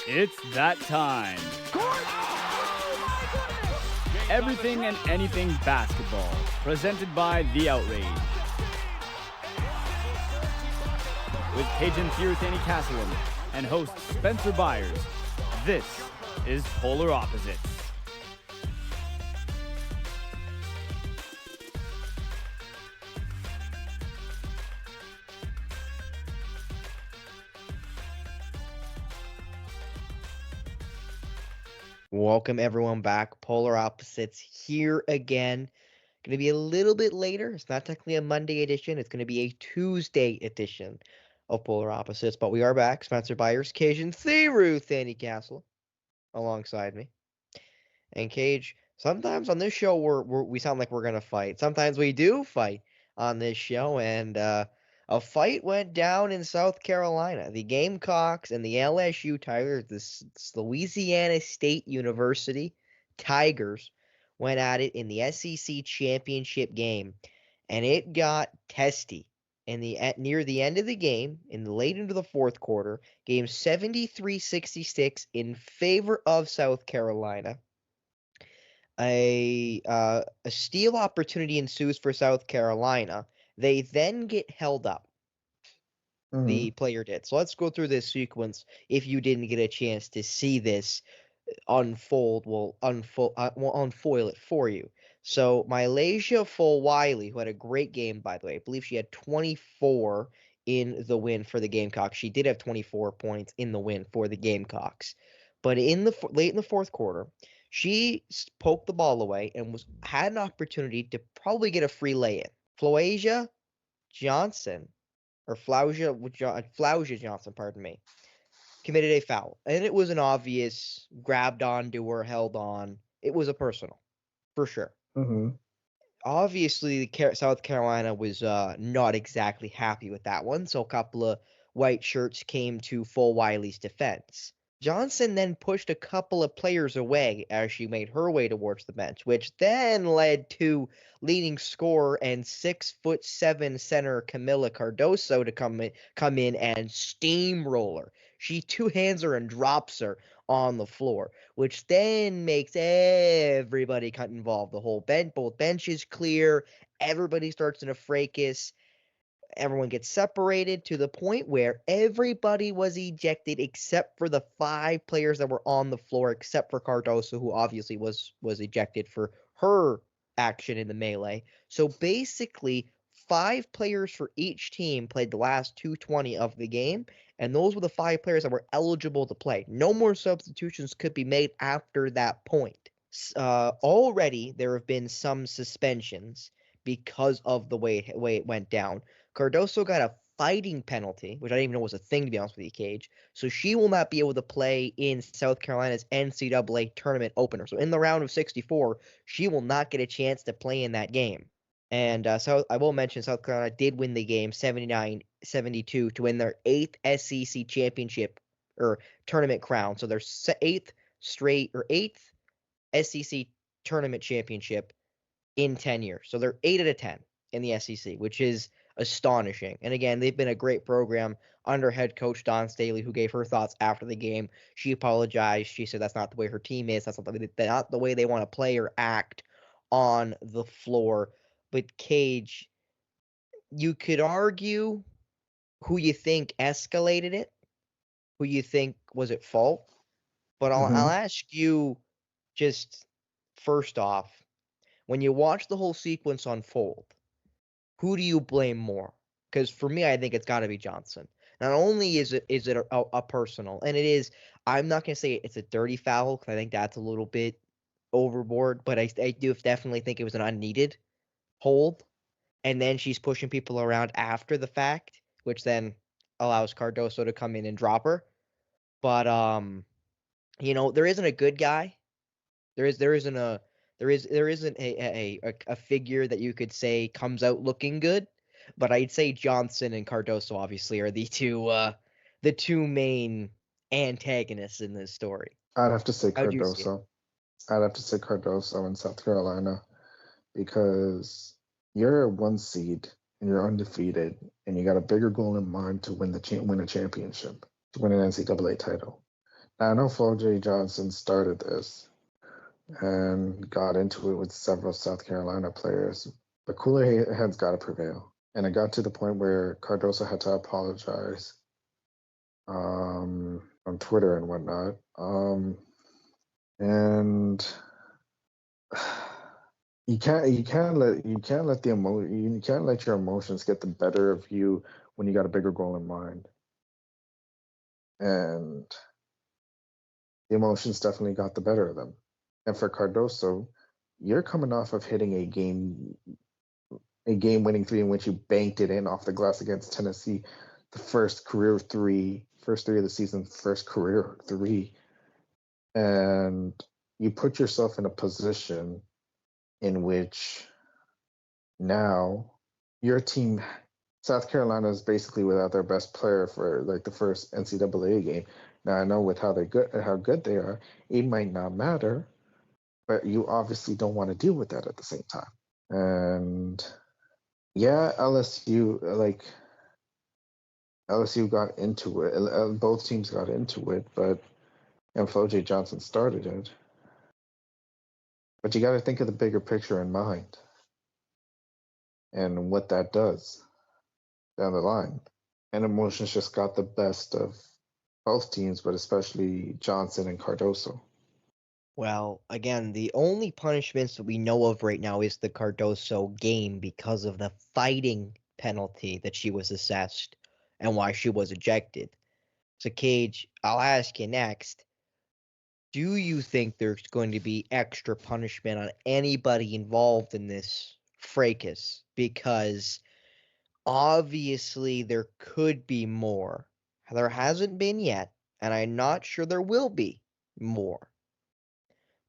It's that time. Everything and anything basketball, presented by The Outrage. With Kajan and and host Spencer Byers, this is Polar Opposites. Welcome everyone back. Polar Opposites here again. Going to be a little bit later. It's not technically a Monday edition. It's going to be a Tuesday edition of Polar Opposites. But we are back. Spencer Byers, Cage, and Ruth Andy Castle alongside me. And Cage, sometimes on this show we sound like we're going to fight. Sometimes we do fight on this show. And a fight went down in South Carolina. The Gamecocks and the LSU Tigers, the Louisiana State University Tigers, went at it in the SEC championship game, and it got testy. Near the end of the game, late into the fourth quarter, game 73-66 in favor of South Carolina. A steal opportunity ensues for South Carolina. They then get held up. The player did. So let's go through this sequence. If you didn't get a chance to see this unfold, we'll unfoil it for you. So Mylasia Fulwiley, who had a great game, by the way, I believe she had 24 in the win for the Gamecocks. She did have 24 points in the win for the Gamecocks. But late in the fourth quarter, she poked the ball away and had an opportunity to probably get a free lay-in. Flausia Johnson, committed a foul. And it was an obvious grabbed onto her, held on. It was a personal, for sure. Obviously, South Carolina was not exactly happy with that one, so a couple of white shirts came to Fulwiley's defense. Johnson then pushed a couple of players away as she made her way towards the bench, which then led to leading scorer and 6'7" center Camila Cardoso to come in and steamroller. She two-hands her and drops her on the floor, which then makes everybody cut involved. The whole both benches clear. Everybody starts in a fracas. Everyone gets separated to the point where everybody was ejected except for the 5 players that were on the floor, except for Cardoso, who obviously was ejected for her action in the melee. So basically, 5 players for each team played the last 220 of the game, and those were the 5 players that were eligible to play. No more substitutions could be made after that point. Already, there have been some suspensions because of the way it went down. Cardoso got a fighting penalty, which I didn't even know was a thing, to be honest with you, Cage. So she will not be able to play in South Carolina's NCAA tournament opener. So in the round of 64, she will not get a chance to play in that game. And so I will mention South Carolina did win the game 79-72 to win their 8th SEC championship or tournament crown. So their 8th SEC tournament championship in 10 years. So they're 8 out of 10 in the SEC, which is astonishing. And again, they've been a great program under head coach Dawn Staley, who gave her thoughts after the game. She apologized. She said that's not the way her team is. That's not the way they want to play or act on the floor. But Cage, you could argue who you think escalated it, who you think was at fault. But I'll ask you just first off, when you watch the whole sequence unfold, who do you blame more? Because for me, I think it's got to be Johnson. Not only is it a personal, and it is, I'm not going to say it's a dirty foul, because I think that's a little bit overboard, but I do definitely think it was an unneeded hold. And then she's pushing people around after the fact, which then allows Cardoso to come in and drop her. But, there isn't a good guy. There isn't a figure that you could say comes out looking good, but I'd say Johnson and Cardoso obviously are the two main antagonists in this story. I'd have to say Cardoso. I'd have to say Cardoso in South Carolina, because you're a 1 seed and you're undefeated and you got a bigger goal in mind to win a championship, to win an NCAA title. I know Flo J. Johnson started this and got into it with several South Carolina players, but cooler heads got to prevail. And it got to the point where Cardoso had to apologize on Twitter and whatnot. And you can't let your emotions get the better of you when you got a bigger goal in mind. And the emotions definitely got the better of them. And for Cardoso, you're coming off of hitting a game-winning three in which you banked it in off the glass against Tennessee, the first three of the season, first career three, and you put yourself in a position in which now your team, South Carolina, is basically without their best player for like the first NCAA game. Now I know with how good they are, it might not matter, but you obviously don't want to deal with that at the same time. And yeah, LSU got into it. Both teams got into it, and Flo J. Johnson started it. But you got to think of the bigger picture in mind and what that does down the line. And emotions just got the best of both teams, but especially Johnson and Cardoso. Well, again, the only punishments that we know of right now is the Cardoso game because of the fighting penalty that she was assessed and why she was ejected. So, Cage, I'll ask you next. Do you think there's going to be extra punishment on anybody involved in this fracas? Because obviously there could be more. There hasn't been yet, and I'm not sure there will be more.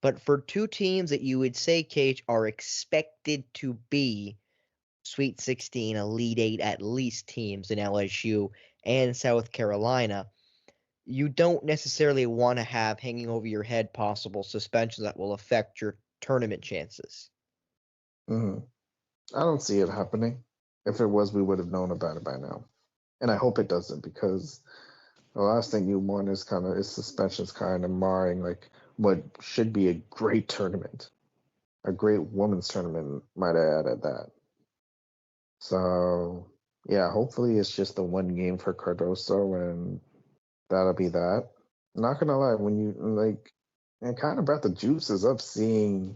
But for two teams that you would say, Cage, are expected to be Sweet 16, Elite 8 at least teams in LSU and South Carolina, you don't necessarily want to have hanging over your head possible suspensions that will affect your tournament chances. Mm-hmm. I don't see it happening. If it was, we would have known about it by now. And I hope it doesn't, because the last thing you want is suspensions kind of marring like what should be a great tournament, a great women's tournament, might I add at that. So yeah, hopefully it's just the one game for Cardoso, and that'll be that. Not gonna lie, when you and kind of brought the juices up seeing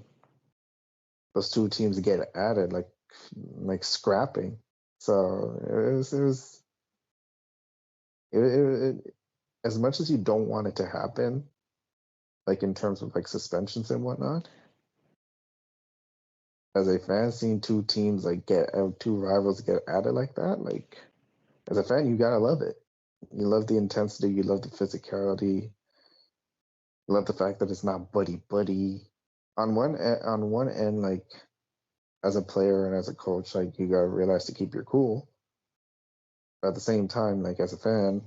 those two teams get added, like scrapping. So it as much as you don't want it to happen, like in terms of like suspensions and whatnot, as a fan, seeing two teams two rivals get added like that, like as a fan, you gotta love it. You love the intensity, you love the physicality, you love the fact that it's not buddy buddy. On one end, like as a player and as a coach, like you gotta realize to keep your cool. But at the same time, like as a fan,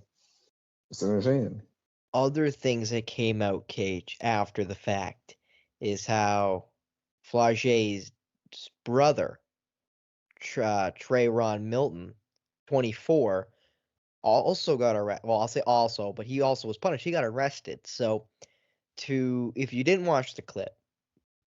it's entertaining. Other things that came out, Cage, after the fact is how Flage's brother, Trayron Milton, 24, also got arrested. Well, I'll say also, but he also was punished. He got arrested. So, if you didn't watch the clip,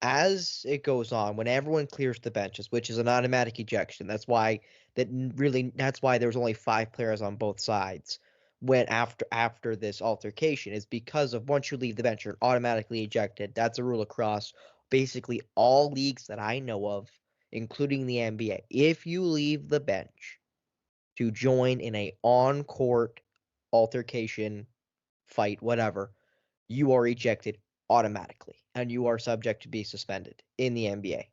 as it goes on, when everyone clears the benches, which is an automatic ejection, that's why there's only 5 players on both sides. When after this altercation, is because of once you leave the bench, you're automatically ejected. That's a rule across basically all leagues that I know of, including the NBA. If you leave the bench to join in a on-court altercation, fight, whatever, you are ejected automatically, and you are subject to be suspended in the NBA.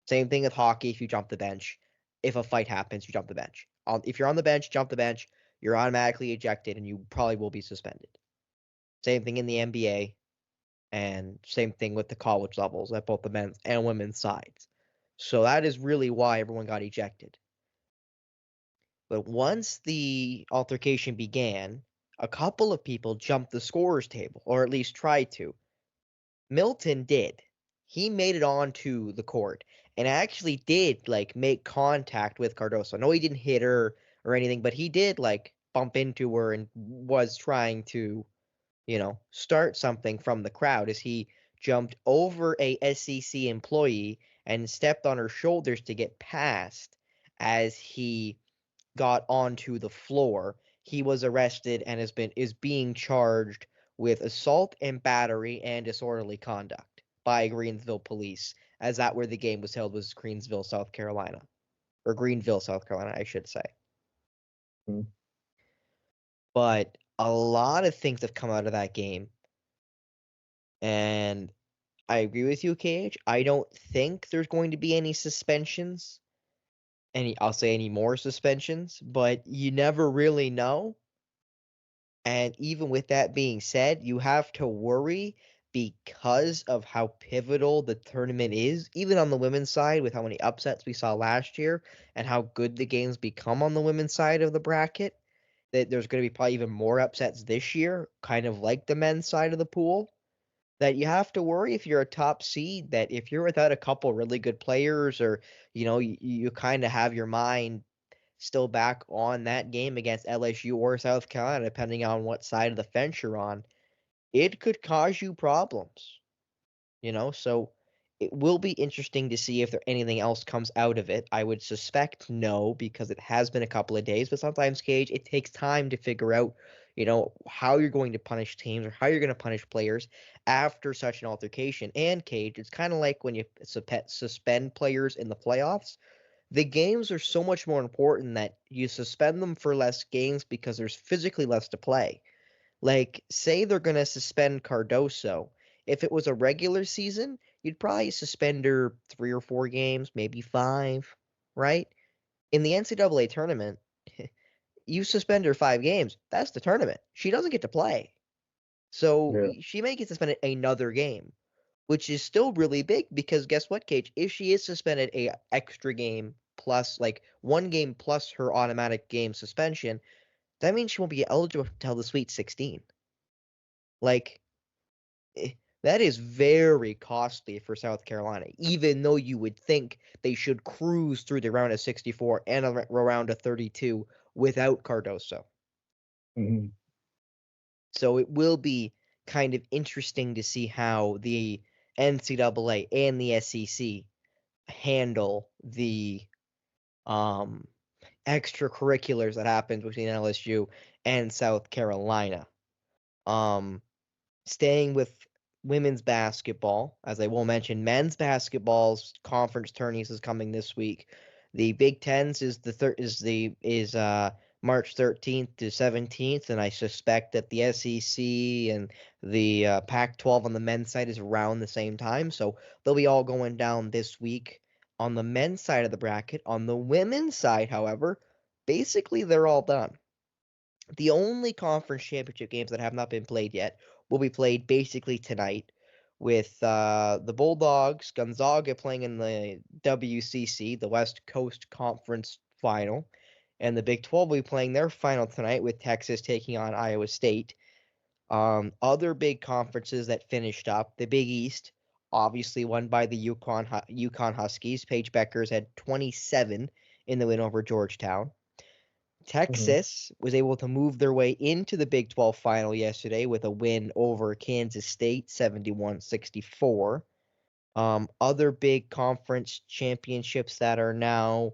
Same thing with hockey. If you jump the bench, if a fight happens, you jump the bench. If you're on the bench, jump the bench, you're automatically ejected, and you probably will be suspended. Same thing in the NBA, and same thing with the college levels at both the men's and women's sides. So that is really why everyone got ejected. But once the altercation began, a couple of people jumped the scorer's table, or at least tried to. Milton did. He made it onto the court and actually did make contact with Cardoso. No, he didn't hit her or anything, but he did bump into her and was trying to start something from the crowd as he jumped over a SEC employee and stepped on her shoulders to get past as he got onto the floor. He was arrested and is being charged with assault and battery and disorderly conduct by Greensville police, as that where the game was held was Greensville, South Carolina. Or Greenville, South Carolina, I should say. Mm. But a lot of things have come out of that game. And I agree with you, KH. I don't think there's going to be any suspensions. I'll say any more suspensions, but you never really know. And even with that being said, you have to worry because of how pivotal the tournament is, even on the women's side, with how many upsets we saw last year and how good the games become on the women's side of the bracket, that there's going to be probably even more upsets this year, kind of like the men's side of the pool. That you have to worry if you're a top seed, that if you're without a couple really good players, or you kind of have your mind still back on that game against LSU or South Carolina, depending on what side of the fence you're on, it could cause you problems. So it will be interesting to see if there anything else comes out of it. I would suspect no, because it has been a couple of days, but sometimes, Cage, it takes time to figure out, how you're going to punish teams or how you're going to punish players after such an altercation. And Cage, it's kind of like when you suspend players in the playoffs. The games are so much more important that you suspend them for less games because there's physically less to play. Like, say they're going to suspend Cardoso. If it was a regular season, you'd probably suspend her 3 or 4 games, maybe 5, right? In the NCAA tournament, you suspend her 5 games. That's the tournament. She doesn't get to play. So Yeah. she may get suspended another game, which is still really big because guess what, Cage? If she is suspended a extra game plus, like, 1 game plus her automatic game suspension, that means she won't be eligible until the Sweet 16. Like, that is very costly for South Carolina, even though you would think they should cruise through the round of 64 and a round of 32 without Cardoso. Mm-hmm. So it will be kind of interesting to see how the NCAA and the SEC handle the extracurriculars that happens between LSU and South Carolina. Staying with women's basketball, as I will mention, men's basketball's conference tourneys is coming this week. The Big Ten's is March 13th to 17th, and I suspect that the SEC and the Pac-12 on the men's side is around the same time. So they'll be all going down this week on the men's side of the bracket. On the women's side, however, basically they're all done. The only conference championship games that have not been played yet will be played basically tonight, with the Bulldogs, Gonzaga playing in the WCC, the West Coast Conference Final, and the Big 12 will be playing their final tonight with Texas taking on Iowa State. Other big conferences that finished up, the Big East, obviously won by the UConn Huskies. Paige Beckers had 27 in the win over Georgetown. Texas was able to move their way into the Big 12 final yesterday with a win over Kansas State, 71-64. Other big conference championships that are now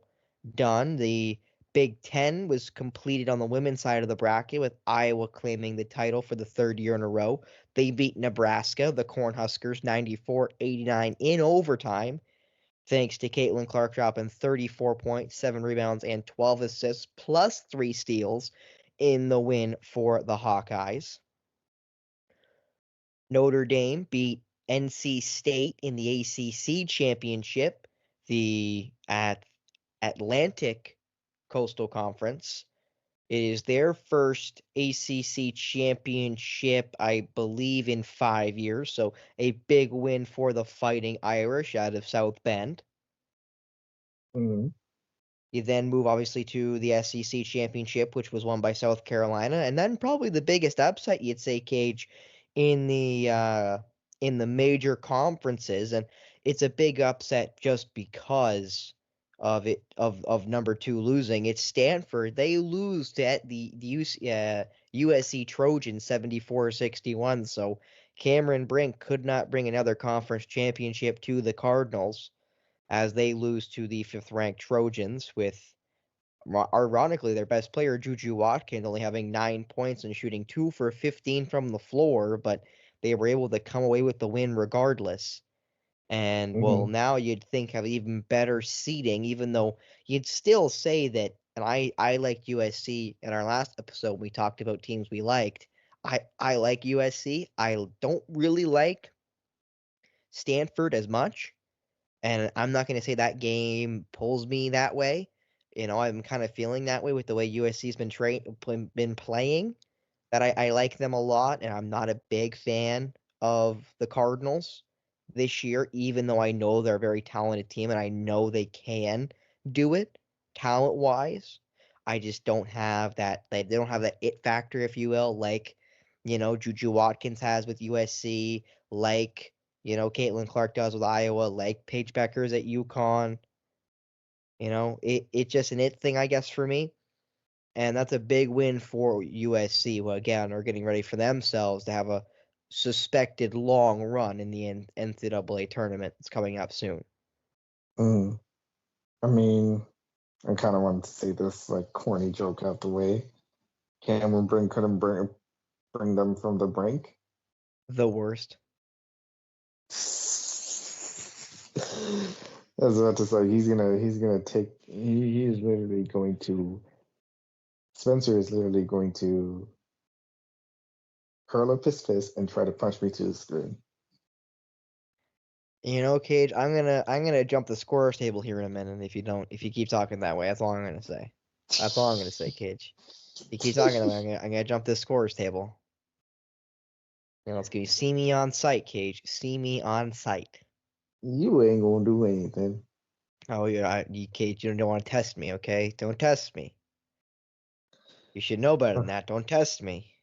done. The Big 10 was completed on the women's side of the bracket, with Iowa claiming the title for the 3rd year in a row. They beat Nebraska, the Cornhuskers, 94-89 in overtime, thanks to Caitlin Clark dropping 34 points, 7 rebounds, and 12 assists, plus 3 steals in the win for the Hawkeyes. Notre Dame beat NC State in the ACC championship, the Atlantic Coastal Conference. It is their first ACC championship, I believe, in 5 years, so a big win for the Fighting Irish out of South Bend. Mm-hmm. You then move obviously to the SEC championship, which was won by South Carolina, and then probably the biggest upset, you'd say, Cage, in the major conferences, and it's a big upset just because of number 2 losing. It's Stanford. They lose to the USC Trojans 74-61. So Cameron Brink could not bring another conference championship to the Cardinals as they lose to the 5th-ranked Trojans with, ironically, their best player, Juju Watkins, only having 9 points and shooting 2 for 15 from the floor, but they were able to come away with the win regardless. And, well, now you'd think have even better seeding, even though you'd still say that, and I liked USC in our last episode, we talked about teams we liked. I like USC. I don't really like Stanford as much. And I'm not going to say that game pulls me that way. I'm kind of feeling that way with the way USC's been playing. That I like them a lot, and I'm not a big fan of the Cardinals this year, even though I know they're a very talented team and I know they can do it talent-wise. I just don't have that. They don't have that it factor, if you will, like Juju Watkins has with USC, like Caitlin Clark does with Iowa, like Paige Beckers at UConn. It's just an it thing, I guess, for me. And that's a big win for USC, who, again, are getting ready for themselves to have a suspected long run in the NCAA tournament that's coming up soon. I mean, I kind of wanted to say this like corny joke out the way. Cameron Brink couldn't bring them from the brink. The worst. I was about to say he's gonna take. He is literally going to. Spencer is literally going to curl up his fist and try to punch me to the screen. Cage, I'm gonna jump the scorers table here in a minute if you keep talking that way. That's all I'm gonna say. That's all I'm gonna say, Cage. If you keep talking that way, I'm gonna jump this scorers table. Let's go. See me on site, Cage. See me on site. You ain't gonna do anything. Oh, Cage, you don't want to test me, okay? Don't test me. You should know better than that. Don't test me.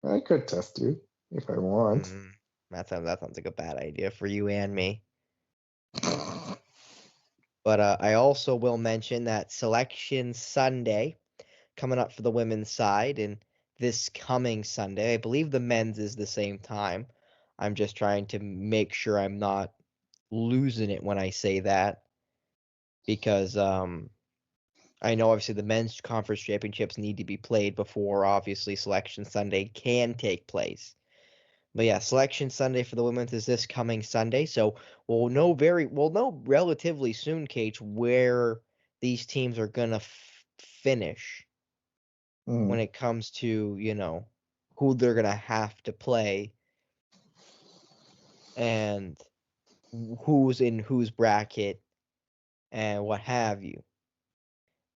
I could test you if I want. That sounds like a bad idea for you and me. But I also will mention that Selection Sunday coming up for the women's side, and this coming Sunday, I believe the men's is the same time. I'm just trying to make sure I'm not losing it when I say that, because I know obviously the men's conference championships need to be played before obviously Selection Sunday can take place. But yeah, Selection Sunday for the women's is this coming Sunday, so we'll know relatively soon, Cage, where these teams are gonna finish when it comes to who they're gonna have to play and who's in whose bracket and what have you.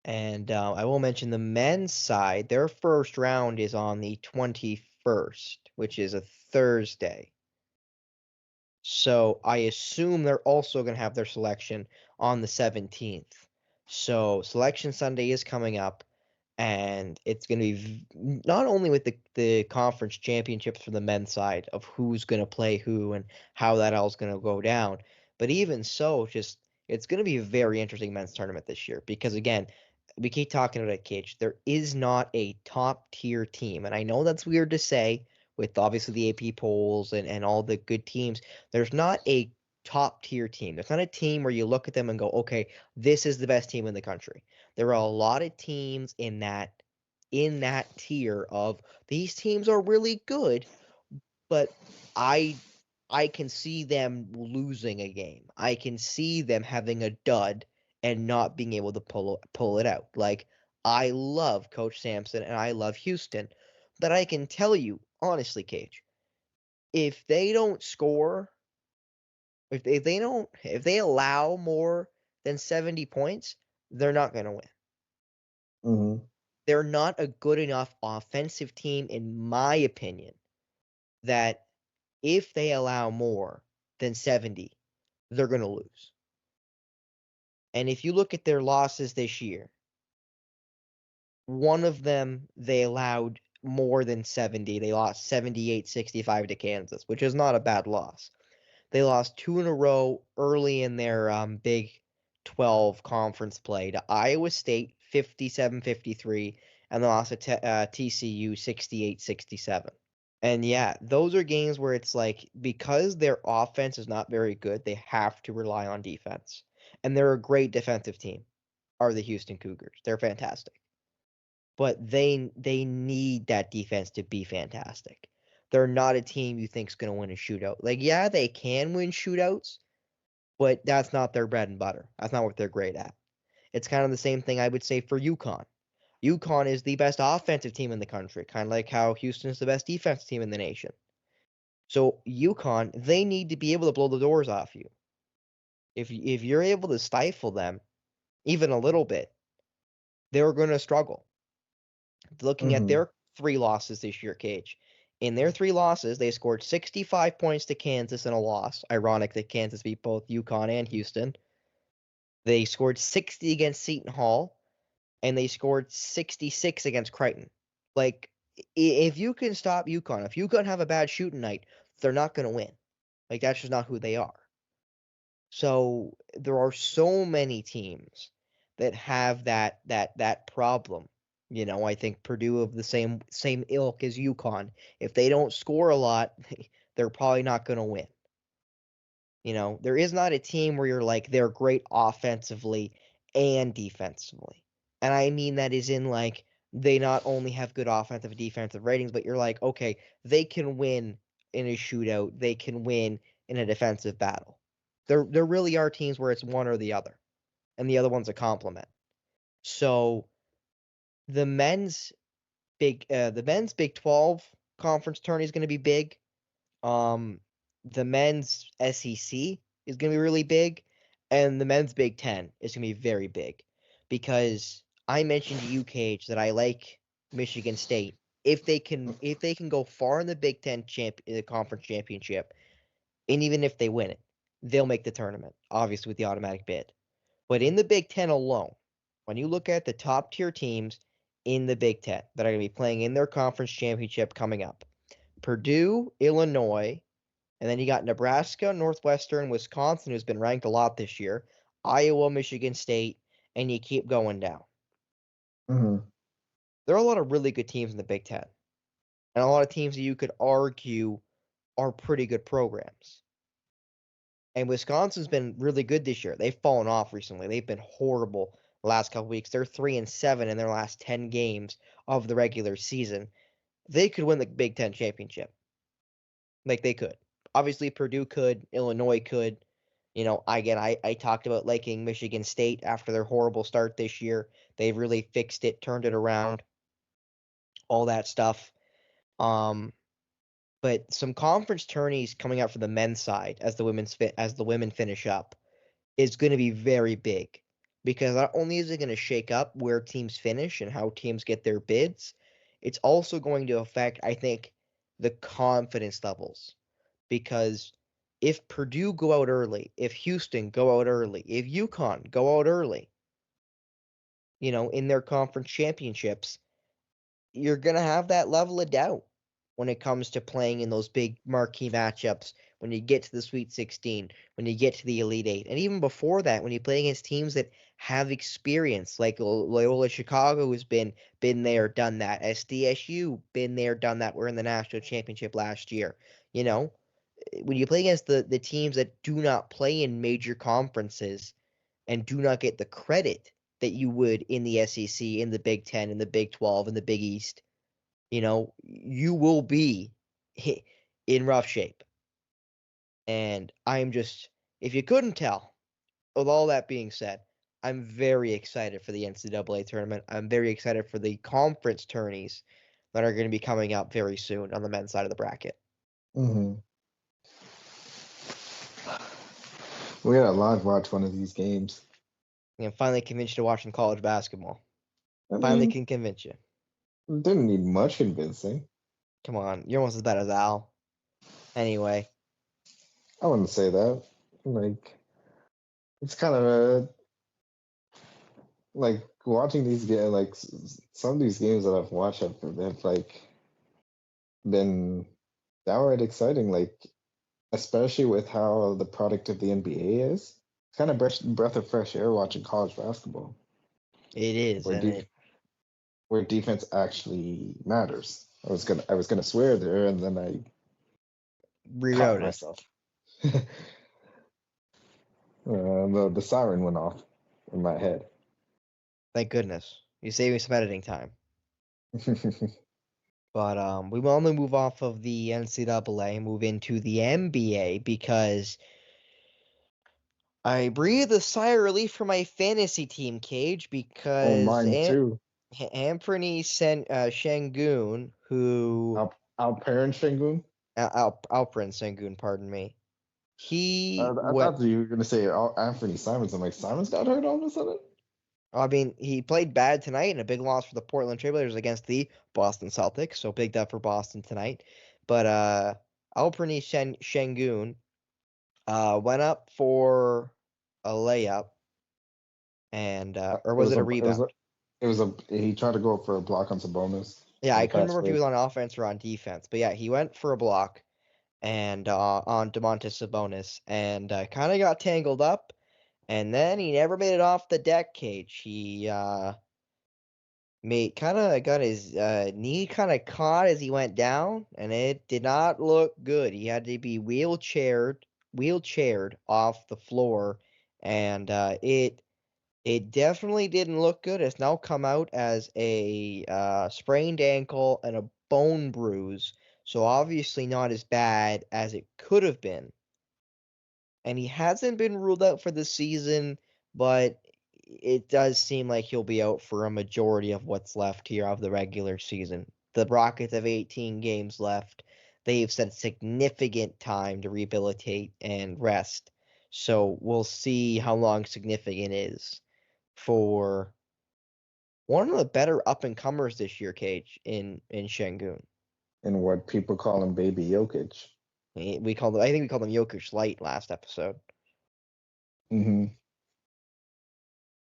And I will mention the men's side, their first round is on the 21st, which is a Thursday. So I assume they're also going to have their selection on the 17th. So Selection Sunday is coming up, and it's going to be not only with the conference championships for the men's side of who's going to play who and how that all is going to go down, but even so, just it's going to be a very interesting men's tournament this year because, again, we keep talking about it, Cage. There is not a top tier team, and I know that's weird to say with obviously the AP polls and all the good teams. There's not a top tier team. There's not a team where you look at them and go, okay, this is the best team in the country. There are a lot of teams in that tier of these teams are really good, but I can see them losing a game. I can see them having a dud and not being able to pull it out. Like, I love Coach Sampson and I love Houston, but I can tell you honestly, Cage, if they don't score, if they allow more than 70 points, they're not going to win. They're not a good enough offensive team, in my opinion, that if they allow more than 70, they're going to lose. And if you look at their losses this year, one of them, they allowed more than 70. They lost 78-65 to Kansas, which is not a bad loss. They lost 2 in a row early in their Big 12 conference play to Iowa State 57-53, and they lost to TCU 68-67. And yeah, those are games where it's like, because their offense is not very good, they have to rely on defense. And they're a great defensive team, are the Houston Cougars. They're fantastic. But they need that defense to be fantastic. They're not a team you think is going to win a shootout. Like, yeah, they can win shootouts, but that's not their bread and butter. That's not what they're great at. It's kind of the same thing I would say for UConn. UConn is the best offensive team in the country, kind of like how Houston is the best defensive team in the nation. So UConn, they need to be able to blow the doors off you. If you're able to stifle them, even a little bit, they're going to struggle. Looking at their 3 losses this year, Cage. In their 3 losses, they scored 65 points to Kansas in a loss. Ironic that Kansas beat both UConn and Houston. They scored 60 against Seton Hall, and they scored 66 against Creighton. Like, if you can stop UConn, if UConn have a bad shooting night, they're not going to win. Like, that's just not who they are. So there are so many teams that have that problem. You know, I think Purdue of the same ilk as UConn. If they don't score a lot, they're probably not going to win. You know, there is not a team where you're like, they're great offensively and defensively. And I mean that is in like, they not only have good offensive and defensive ratings, but you're like, okay, they can win in a shootout, they can win in a defensive battle. There really are teams where it's one or the other, and the other one's a complement. So the men's Big 12 conference tourney is going to be big. The men's SEC is going to be really big, and the men's Big 10 is going to be very big, because I mentioned to you, Cage, that I like Michigan State. If they can go far in the Big 10 conference championship, and even if they win it, they'll make the tournament, obviously with the automatic bid. But in the Big 10 alone, when you look at the top tier teams in the Big 10 that are going to be playing in their conference championship coming up, Purdue, Illinois, and then you got Nebraska, Northwestern, Wisconsin, who's been ranked a lot this year, Iowa, Michigan State, and you keep going down. There are a lot of really good teams in the Big 10, and a lot of teams that you could argue are pretty good programs. And Wisconsin's been really good this year. They've fallen off recently. They've been horrible the last couple weeks. They're 3-7 in their last 10 games of the regular season. They could win the Big 10 championship. Like, they could. Obviously, Purdue could. Illinois could. You know, again, I talked about liking Michigan State after their horrible start this year. They've really fixed it, turned it around, all that stuff. But some conference tourneys coming out for the men's side as the women finish up is going to be very big, because not only is it going to shake up where teams finish and how teams get their bids, it's also going to affect, I think, the confidence levels. Because if Purdue go out early, if Houston go out early, if UConn go out early, you know, in their conference championships, you're going to have that level of doubt when it comes to playing in those big marquee matchups, when you get to the Sweet 16, when you get to the Elite Eight, and even before that, when you play against teams that have experience, like Loyola Chicago, who's been there, done that. SDSU, been there, done that. We're in the national championship last year. You know, when you play against the teams that do not play in major conferences and do not get the credit that you would in the SEC, in the Big 10, in the Big 12, in the Big East, you know, you will be in rough shape. And I'm just, if you couldn't tell, with all that being said, I'm very excited for the NCAA tournament. I'm very excited for the conference tourneys that are going to be coming up very soon on the men's side of the bracket. We gotta live watch one of these games. And finally convince you to watch some college basketball. I Finally mean, can convince you. didn't need much convincing. Come on, you're almost as bad as Al. Anyway. I wouldn't say that. Like, it's kind of like watching these games. Like some of these games that I've watched have like been downright exciting. Like, especially with how the product of the NBA is. It's kind of breath of fresh air watching college basketball. It is, Where and where defense actually matters. I was gonna swear there, and then I caught Rewrote it. myself. The siren went off in my head. Thank goodness. You saved me some editing time. But we will only move off of the NCAA and move into the NBA because I breathed a sigh of relief for my fantasy team, Cage, Oh, because mine too. Anthony Shengun, who Alperen Şengün. Alperen Sengun, pardon me. He I went. thought you were gonna say Anthony Simons. I'm like, Simons got hurt all of a sudden. I mean, he played bad tonight in a big loss for the Portland Trailblazers against the Boston Celtics. So big dub for Boston tonight. But Alperen Şengün went up for a layup, and or was it a rebound? He tried to go for a block on Sabonis. Yeah, On I the couldn't fast remember if he break. was on offense or on defense, but yeah, he went for a block and on Domantas Sabonis, and kind of got tangled up, and then he never made it off the deck, Cage. He kind of got his knee kind of caught as he went down, and it did not look good. He had to be wheelchaired off the floor, and it definitely didn't look good. It's now come out as a sprained ankle and a bone bruise, so obviously not as bad as it could have been. And he hasn't been ruled out for the season, but it does seem like he'll be out for a majority of what's left here of the regular season. The Rockets have 18 games left. They've said significant time to rehabilitate and rest. So we'll see how long significant is for one of the better up and comers this year, Cage, in Şengün. And what people call him, Baby Jokic. I think we called him Jokic Light last episode. Mm-hmm.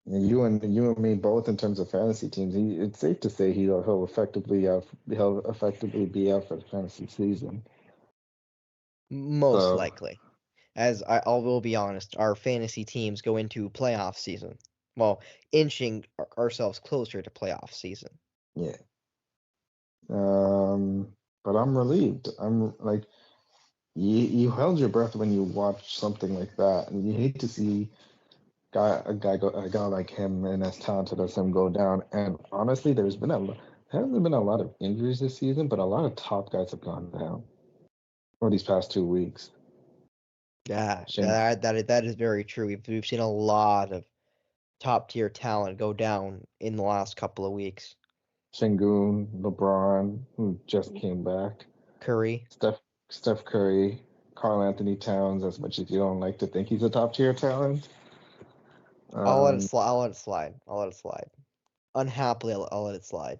And you and me both in terms of fantasy teams. It's safe to say he'll effectively be out for the fantasy season. Most So likely. As I will be honest, our fantasy teams go into playoff season. Well, inching ourselves closer to playoff season. yeah. But I'm relieved. I'm like, you held your breath when you watch something like that, and you hate to see a guy like him and as talented as him go down. And honestly, there hasn't been a lot of injuries this season, but a lot of top guys have gone down for these past 2 weeks. Yeah, Shen, that is very true. We've seen a lot of top tier talent go down in the last couple of weeks. Şengün, LeBron, who just came back, Curry. Steph Curry, Karl Anthony Towns. As much as you don't like to think he's a top tier talent, I'll let it slide. I'll let it slide. I'll let it slide. Unhappily, I'll let it slide.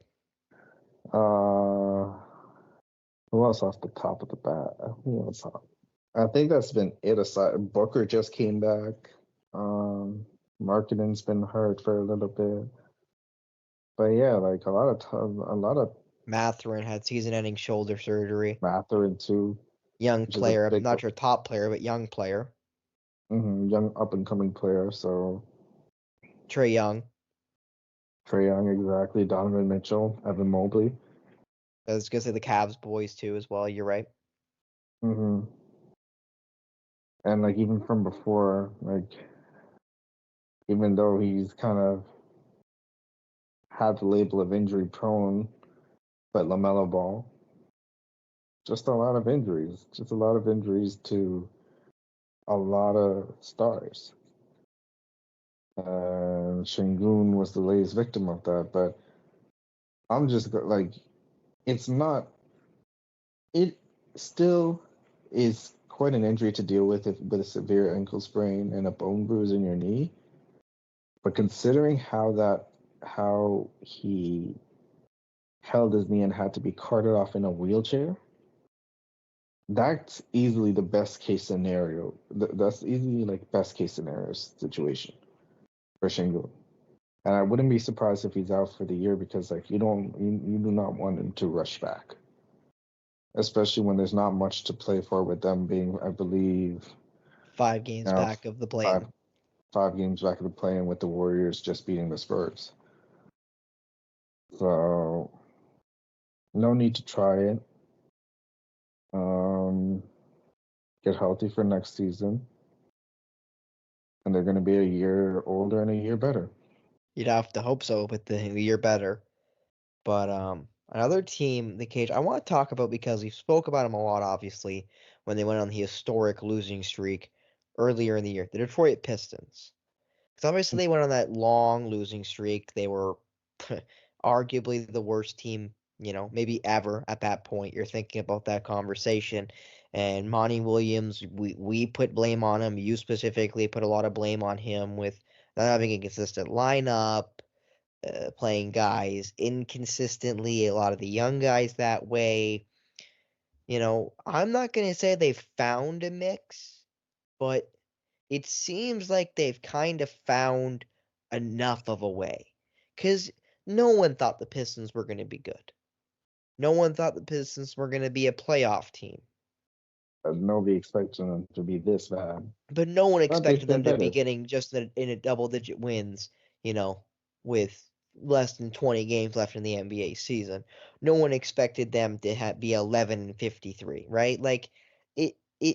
uh, who else off the top of the bat? Who else? I think that's been it. Aside, Booker just came back. Marketing's been hurt for a little bit, but yeah, like a lot of Mathurin had season-ending shoulder surgery. Mathurin too. Young Which is a player. I'm big not sure top player, but young player. young up and coming player. So Trae Young. Trae Young, exactly. Donovan Mitchell, Evan Mobley. I was gonna say the Cavs boys too as well. You're right. And like even from before, like even though he's kind of had the label of injury prone, but LaMelo Ball, just a lot of injuries. Just a lot of injuries to a lot of stars. Şengün was the latest victim of that, but I'm just like, it's not. It still is quite an injury to deal with with a severe ankle sprain and a bone bruise in your knee. But considering how he held his knee and had to be carted off in a wheelchair, that's easily the best case scenario. That's easily like best case scenario situation for Şengün. And I wouldn't be surprised if he's out for the year because like you do not want him to rush back, especially when there's not much to play for with them being, I believe, 5 games now back of the five play-in. 5 games back of the play-in with the Warriors just beating the Spurs. So no need to try it. Get healthy for next season, and they're going to be a year older and a year better. You'd have to hope so, but the year better. But another team, the Cage, I want to talk about because we spoke about them a lot, obviously, when they went on the historic losing streak earlier in the year. The Detroit Pistons. Because obviously they went on that long losing streak. They were arguably the worst team, maybe ever at that point. You're thinking about that conversation. And Monty Williams, we put blame on him. You specifically put a lot of blame on him with not having a consistent lineup, playing guys inconsistently, a lot of the young guys that way. I'm not going to say they've found a mix, but it seems like they've kind of found enough of a way. Because no one thought the Pistons were going to be good. No one thought the Pistons were going to be a playoff team. Nobody expected them to be this bad. But no one But they've expected been them to be better. getting just in a double-digit wins, with less than 20 games left in the NBA season. No one expected them to be 11-53, right? Like it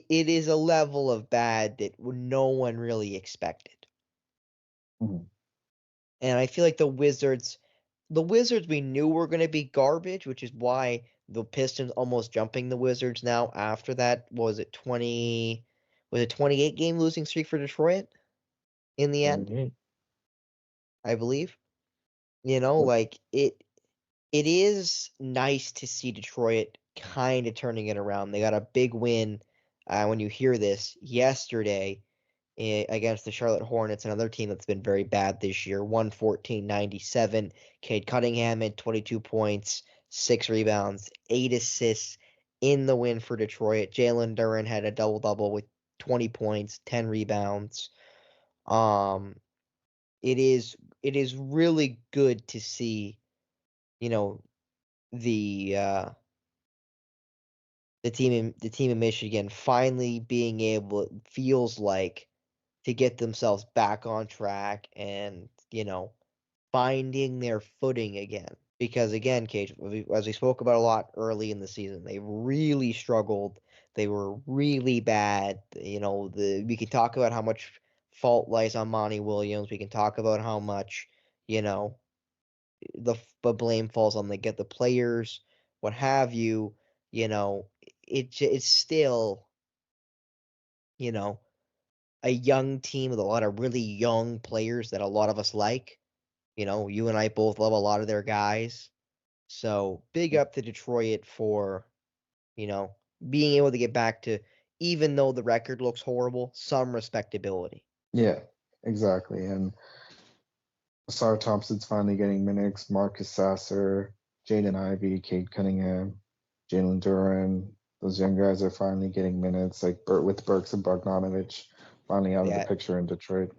is a level of bad that no one really expected. Mhm. And I feel like the Wizards we knew were going to be garbage, which is why the Pistons almost jumping the Wizards now after that. Was it 28 game losing streak for Detroit in the end, 28. I believe. Yep. Like it is nice to see Detroit kind of turning it around. They got a big win when you hear this yesterday against the Charlotte Hornets, another team that's been very bad this year. 114-97. Cade Cunningham had 22 points, 6 rebounds, 8 assists in the win for Detroit. Jalen Duren had a double-double with 20 points, 10 rebounds. Um, it is really good to see, you know, the uh, the team in Michigan finally being able, it feels like, to get themselves back on track and, finding their footing again. Because again, Cage, as we spoke about a lot early in the season, they really struggled. They were really bad. We can talk about how much fault lies on Monty Williams. We can talk about how much, you know, the blame falls on the players, what have you. You know, it's still, you know, a young team with a lot of really young players that a lot of us like. You and I both love a lot of their guys. So big up to Detroit for, you know, being able to get back to, even though the record looks horrible, some respectability. Yeah, exactly. And Sarah Thompson's finally getting minutes. Marcus Sasser, Jaden Ivey, Cade Cunningham, Jalen Duran. Those young guys are finally getting minutes, like with Burks and Bogdanovich finally out of the That picture in Detroit.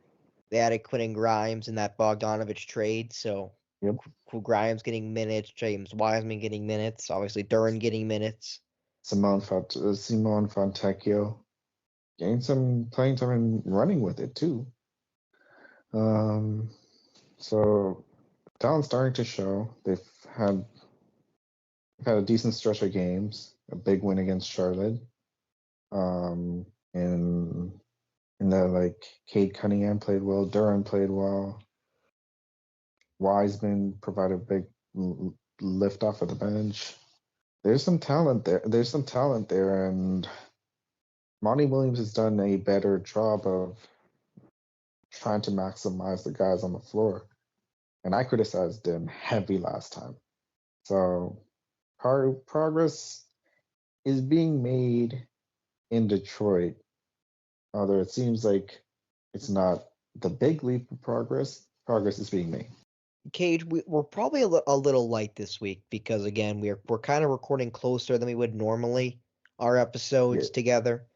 they added Quentin Grimes in that Bogdanovich trade, so Yep. Grimes getting minutes, James Wiseman getting minutes, obviously Duran getting minutes. Simone Fontecchio playing some and running with it too. Um, so talent's starting to show. Had had a decent stretch of games. A big win against Charlotte. Um, and like Cade Cunningham played well. Duran played well. Wiseman provided a big lift off of the bench. There's some talent there. And Monty Williams has done a better job of trying to maximize the guys on the floor. And I criticized him heavy last time. So progress is being made in Detroit, although it seems like it's not the big leap of progress. Progress is being made. Cage, we're probably a little light this week because again we're kind of recording closer than we would normally our Yeah. episodes together,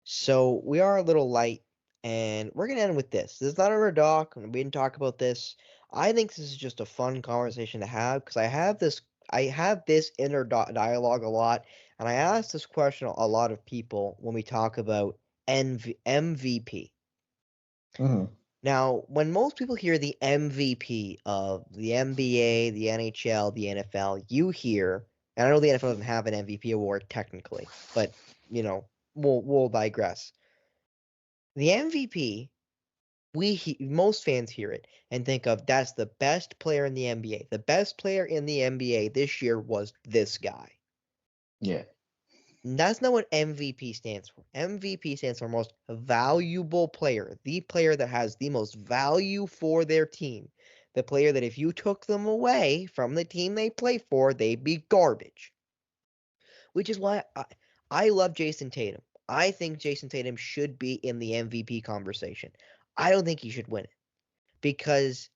so we are a little light, and we're gonna end with this. This is not our doc, and we didn't talk about this. I think this is just a fun conversation to have because I have this inner dialogue a lot, and I ask this question a lot of people when we talk about MVP. Mhm. Now, when most people hear the MVP of the NBA, the NHL, the NFL, you hear, and I know the NFL doesn't have an MVP award technically, but you know, we'll digress. The MVP, most fans hear it and think of that's the best player in the NBA. The best player in the NBA this year was this guy. Yeah. And that's not what MVP stands for. MVP stands for most valuable player, the player that has the most value for their team. The player that if you took them away from the team they play for, they'd be garbage. Which is why I love Jason Tatum. I think Jason Tatum should be in the MVP conversation. I don't think he should win it because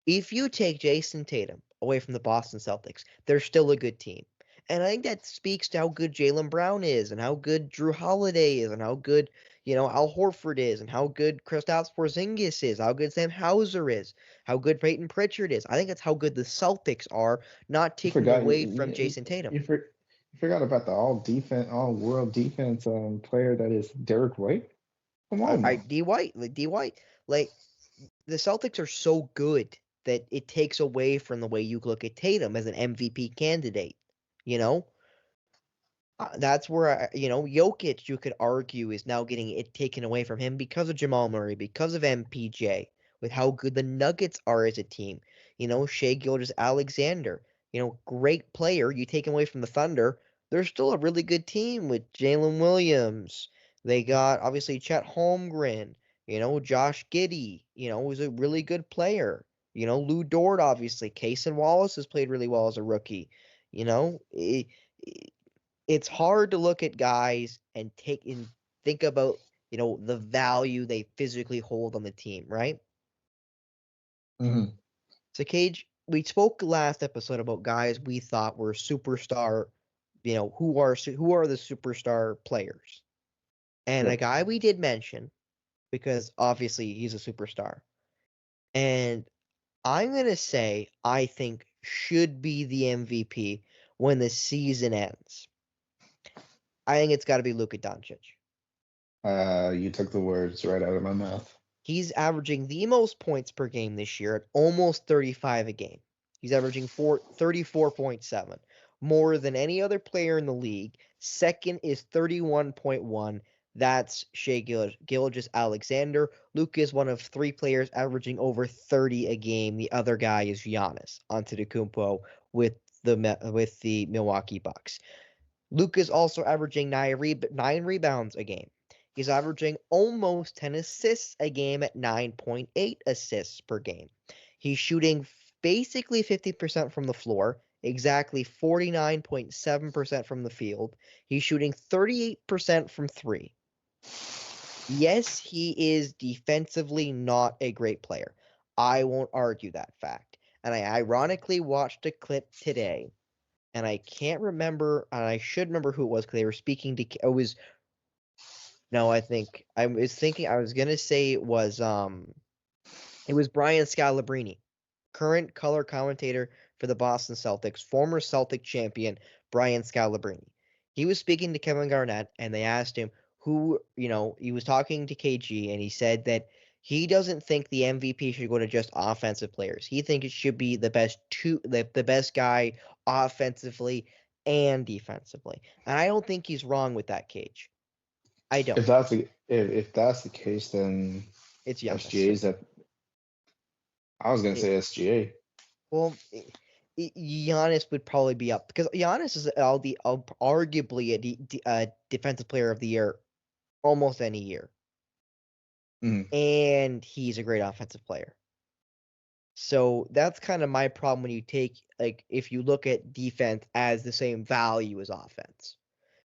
if you take Jason Tatum away from the Boston Celtics, they're still a good team. And I think that speaks to how good Jaylen Brown is and how good Drew Holiday is and how good, Al Horford is and how good Kristaps Porzingis is, how good Sam Hauser is, how good Peyton Pritchard is. I think that's how good the Celtics are, not You taking forgot away from Jason Tatum. you forgot about the all world defense player that is Derek White. Come on, man. D White, like the Celtics are so good that it takes away from the way you look at Tatum as an MVP candidate. You know, that's where Jokic, you could argue, is now getting it taken away from him because of Jamal Murray, because of MPJ, with how good the Nuggets are as a team. Shea Gilgeous-Alexander, great player. You take him away from the Thunder, they're still a really good team with Jalen Williams. They got obviously Chet Holmgren. Josh Giddey. Was a really good player. Lou Dort, obviously. Cason Wallace has played really well as a rookie. You know, it, it's hard to look at guys and think about the value they physically hold on the team, right? Mm-hmm. So Cage, we spoke last episode about guys we thought were superstar, who are the superstar players, and a Yep. guy we did mention because obviously he's a superstar, and I'm gonna say I think should be the MVP when the season ends. I think it's got to be Luka Doncic. You took the words right out of my mouth. He's averaging the most points per game this year at almost 35 a game. He's averaging 34.7, more than any other player in the league. Second is 31.1. That's Shea Gilgeous-Alexander. Luke is one of three players averaging over 30 a game. The other guy is Giannis Antetokounmpo with the Milwaukee Bucks. Luke is also averaging 9 rebounds a game. He's averaging almost 10 assists a game at 9.8 assists per game. He's shooting basically 50% from the floor, exactly 49.7% from the field. He's shooting 38% from three. Yes, he is defensively not a great player. I won't argue that fact. And I ironically watched a clip today, and I can't remember, and I should remember who it was because they were speaking to. It was no, I think I was thinking I was gonna say it was Brian Scalabrine, current color commentator for the Boston Celtics, former Celtic champion Brian Scalabrine. He was speaking to Kevin Garnett, and they asked him he was talking to KG, and he said that he doesn't think the MVP should go to just offensive players. He thinks it should be the best guy offensively and defensively. And I don't think he's wrong with that, Cage. I don't. If that's the case, then It's Giannis. SGA's that. I was gonna It, say SGA. well, Giannis would probably be up because Giannis is arguably a defensive player of the year almost any year, and he's a great offensive player. So that's kind of my problem when you take if you look at defense as the same value as offense.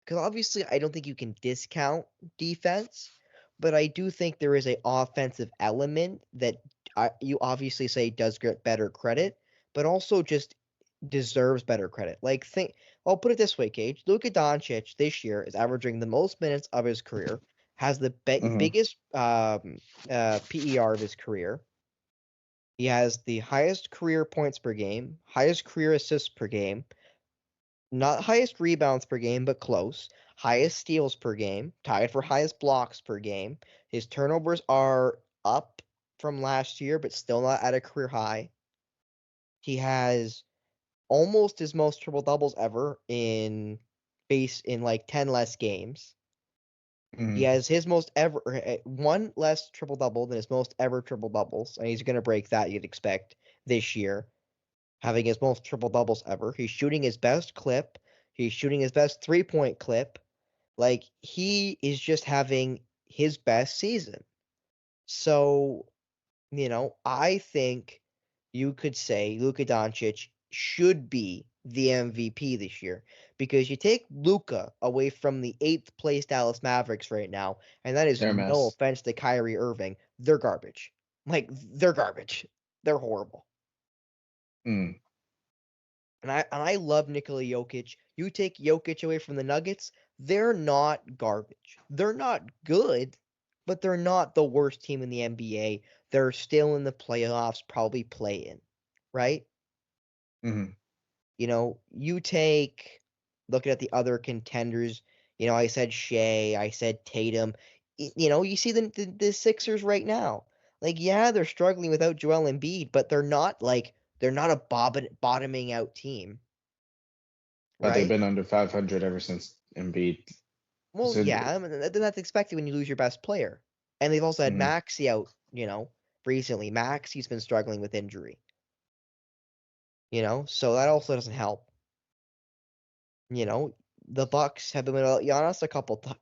Because obviously I don't think you can discount defense, but I do think there is a offensive element that you obviously say does get better credit, but also just deserves better credit. I'll put it this way, Gage. Luka Doncic this year is averaging the most minutes of his career, has the biggest PER of his career. He has the highest career points per game, highest career assists per game, not highest rebounds per game, but close. Highest steals per game, tied for highest blocks per game. His turnovers are up from last year, but still not at a career high. He has almost his most triple doubles ever in like 10 less games. He has his most ever one less triple double than his most ever triple doubles, and he's going to break that, you'd expect, this year, having his most triple doubles ever. He's shooting his best clip. He's shooting his best 3-point clip. Like, he is just having his best season. So, I think you could say Luka Doncic should be the MVP this year, because you take Luka away from the 8th place Dallas Mavericks right now, and that is They're a no mess. offense to Kyrie Irving. They're garbage. Like, they're garbage. They're horrible. Mm. And I love Nikola Jokic. You take Jokic away from the Nuggets, they're not garbage. They're not good, but they're not the worst team in the NBA. They're still in the playoffs, probably play-in, right? Mm-hmm. Looking at the other contenders, I said Shea, I said Tatum. You see the Sixers right now. Like, yeah, they're struggling without Joel Embiid, but they're not a bottoming out team, But they've right? been under 500 ever since Embiid. Well, So, yeah, I mean, that's expected when you lose your best player. And they've also had mm-hmm. Maxey out, recently. Maxey's been struggling with injury, so that also doesn't help. The Bucks have been without Giannis a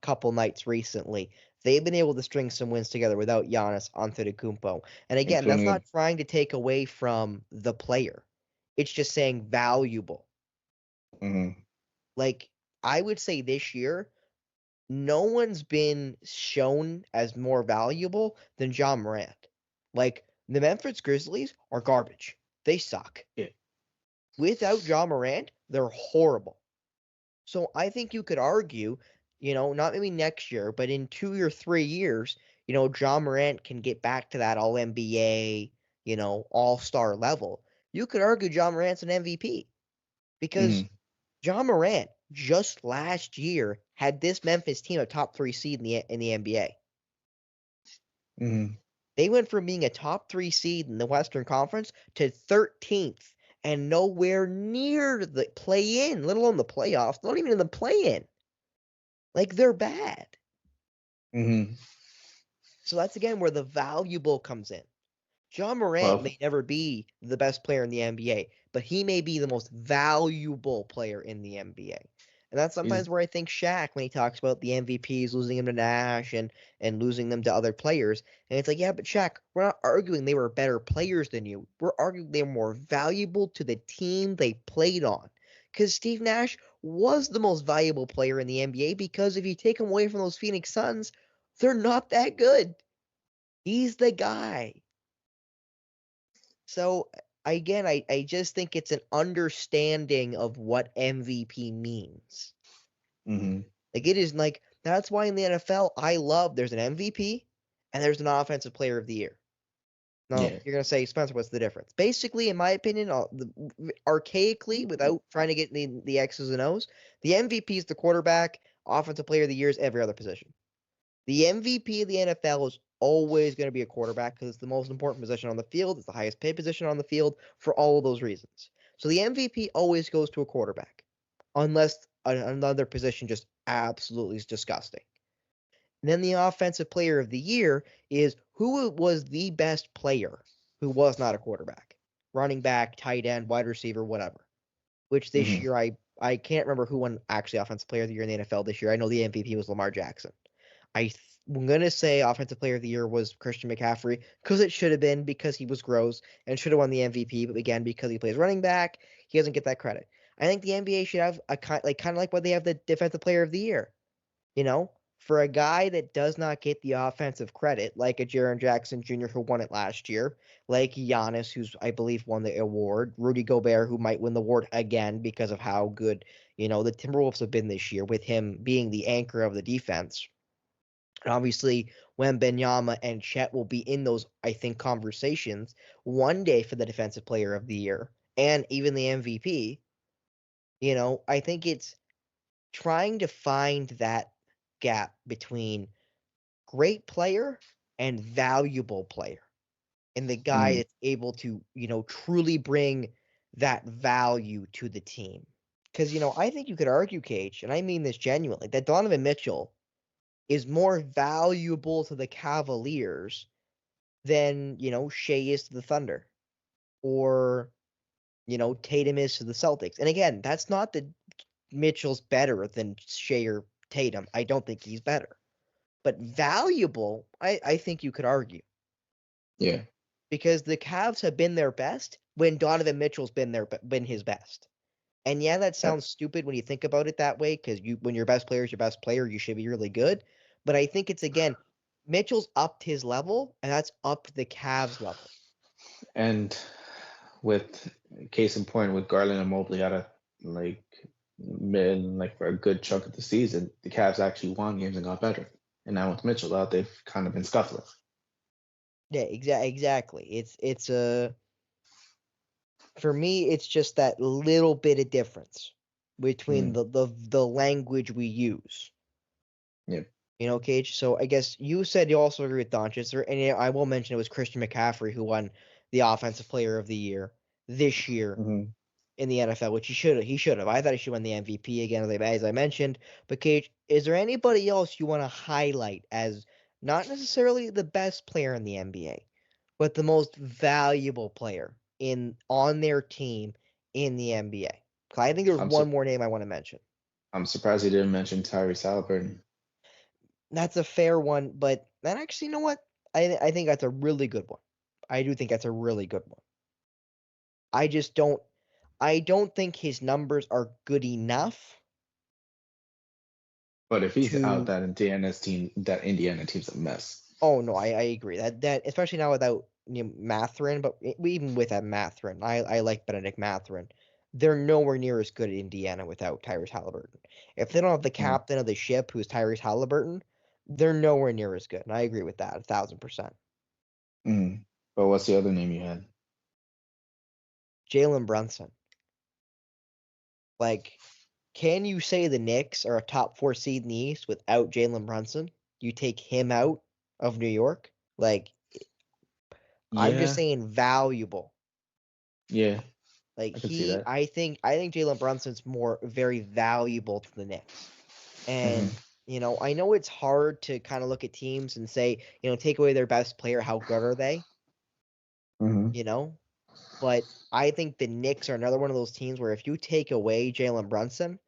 couple nights recently. They've been able to string some wins together without Giannis Antetokounmpo. And again, that's Including not trying to take away from the player. It's just saying valuable. mm-hmm. Like, I would say this year, no one's been shown as more valuable than John Morant. Like, the Memphis Grizzlies are garbage. They suck. Yeah. Without John Morant, they're horrible. So I think you could argue, not maybe next year, but in 2 or 3 years, John Morant can get back to that all NBA, all-star level. You could argue John Morant's an MVP, because Mm-hmm. John Morant just last year had this Memphis team a top 3 seed in the NBA. Mm-hmm. They went from being a top 3 seed in the Western Conference to 13th and nowhere near the play-in, let alone the playoffs, not even in the play-in. Like, they're bad. Mm-hmm. So that's again where the valuable comes in. John Morant Well, may never be the best player in the NBA, but he may be the most valuable player in the NBA. And that's he's sometimes where I think Shaq, when he talks about the MVPs, losing them to Nash and losing them to other players, and it's like, yeah, but Shaq, we're not arguing they were better players than you. We're arguing they were more valuable to the team they played on. Because Steve Nash was the most valuable player in the NBA, because if you take him away from those Phoenix Suns, they're not that good. He's the guy. So again, I just think it's an understanding of what MVP means. mm-hmm. Like, it is like, that's why in the NFL there's an MVP and there's an offensive player of the year. Now, Yeah. you're gonna say, Spencer, what's the difference? Basically, in my opinion, archaically, without trying to get the X's and O's, the MVP is the quarterback, offensive player of the year is every other position. The MVP of the NFL is always going to be a quarterback, because it's the most important position on the field. It's the highest paid position on the field for all of those reasons. So the MVP always goes to a quarterback, unless another position just absolutely is disgusting. And then the offensive player of the year is who was the best player who was not a quarterback. Running back, tight end, wide receiver, whatever. Which this Mm-hmm. year I can't remember who won actually offensive player of the year in the NFL this year. I know the MVP was Lamar Jackson. I'm gonna say offensive player of the year was Christian McCaffrey, because it should have been, because he was gross and should have won the MVP, but again, because he plays running back, he doesn't get that credit. I think the NBA should have a kind of like what they have the defensive player of the year. For a guy that does not get the offensive credit, like a Jaren Jackson Jr. who won it last year, like Giannis, who's I believe won the award, Rudy Gobert, who might win the award again because of how good the Timberwolves have been this year, with him being the anchor of the defense. And obviously, Wembanyama and Chet will be in those, I think, conversations one day for the Defensive Player of the Year and even the MVP. I think it's trying to find that gap between great player and valuable player, and the guy that's able to, truly bring that value to the team. Because, I think you could argue, Cage, and I mean this genuinely, that Donovan Mitchell is more valuable to the Cavaliers than, Shea is to the Thunder, or, Tatum is to the Celtics. And again, that's not that Mitchell's better than Shea or Tatum. I don't think he's better. But valuable, I think you could argue. Yeah. Because the Cavs have been their best when Donovan Mitchell's been his best. And yeah, that sounds stupid when you think about it that way, because when your best player is your best player, you should be really good. But I think it's, again, Mitchell's upped his level, and that's upped the Cavs' level. And with case in point, with Garland and Mobley out of for a good chunk of the season, the Cavs actually won games and got better. And now with Mitchell out, they've kind of been scuffling. Yeah, exactly. It's for me, it's just that little bit of difference between the language we use. Yeah. Cage. So I guess you said you also agree with Doncic, and I will mention it was Christian McCaffrey who won the Offensive Player of the Year this year in the NFL, which he should have. I thought he should win the MVP again, as I mentioned. But Cage, is there anybody else you want to highlight as not necessarily the best player in the NBA, but the most valuable player on their team in the NBA? Because I think there's one more name I want to mention. I'm surprised he didn't mention Tyrese Halliburton. That's a fair one, but then actually, you know what? I think that's a really good one. I do think that's a really good one. I don't think his numbers are good enough. But if he's out, that Indiana team's a mess. Oh no, I agree. That especially now without Mathurin, but even with that Mathurin, I like Benedict Mathurin. They're nowhere near as good at Indiana without Tyrese Halliburton. If they don't have the captain of the ship, who's Tyrese Halliburton, they're nowhere near as good. And I agree with that 1,000%. But what's the other name you had? Jalen Brunson. Can you say the Knicks are a top 4 seed in the East without Jalen Brunson? You take him out of New York? I'm just saying valuable. Yeah. I think Jalen Brunson's very valuable to the Knicks. And, I know it's hard to kind of look at teams and say, take away their best player, how good are they? But I think the Knicks are another one of those teams where if you take away Jalen Brunson,